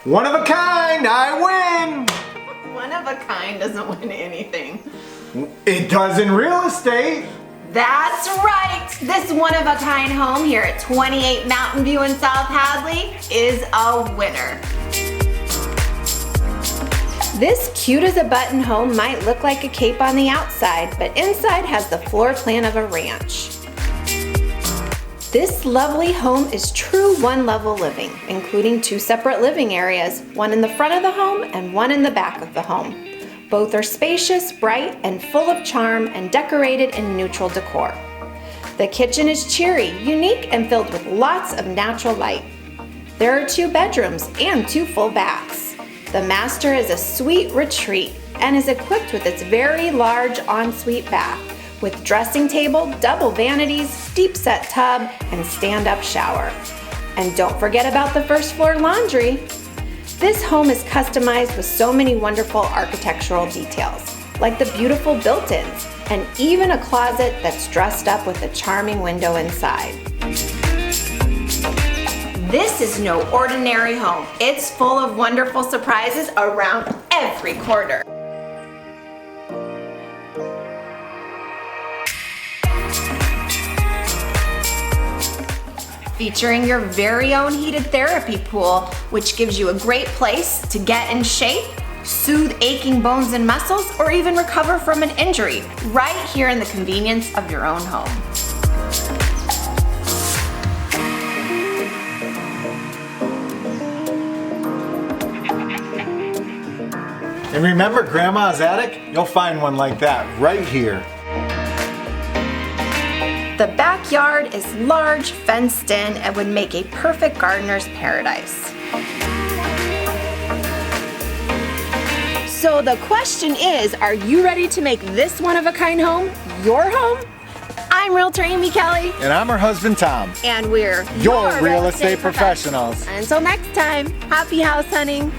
One of a kind, I win! One of a kind doesn't win anything. It does in real estate. That's right! This one-of-a-kind home here at 28 Mountain View in South Hadley is a winner. This cute-as-a-button home might look like a cape on the outside, but inside has the floor plan of a ranch. This lovely home is true one-level living, including 2 separate living areas, one in the front of the home and one in the back of the home. Both are spacious, bright, and full of charm and decorated in neutral decor. The kitchen is cheery, unique, and filled with lots of natural light. There are 2 bedrooms and 2 full baths. The master is a sweet retreat and is equipped with its very large ensuite bath with dressing table, double vanities, deep set tub, and stand-up shower. And don't forget about the first floor laundry. This home is customized with so many wonderful architectural details, like the beautiful built-ins, and even a closet that's dressed up with a charming window inside. This is no ordinary home. It's full of wonderful surprises around every corner. Featuring your very own heated therapy pool, which gives you a great place to get in shape, soothe aching bones and muscles, or even recover from an injury, right here in the convenience of your own home. And remember Grandma's attic? You'll find one like that right here. The backyard is large, fenced in, and would make a perfect gardener's paradise. So the question is, are you ready to make this one-of-a-kind home your home? I'm Realtor Amy Kelly. And I'm her husband Tom. And we're your real estate professionals. Until next time, happy house hunting.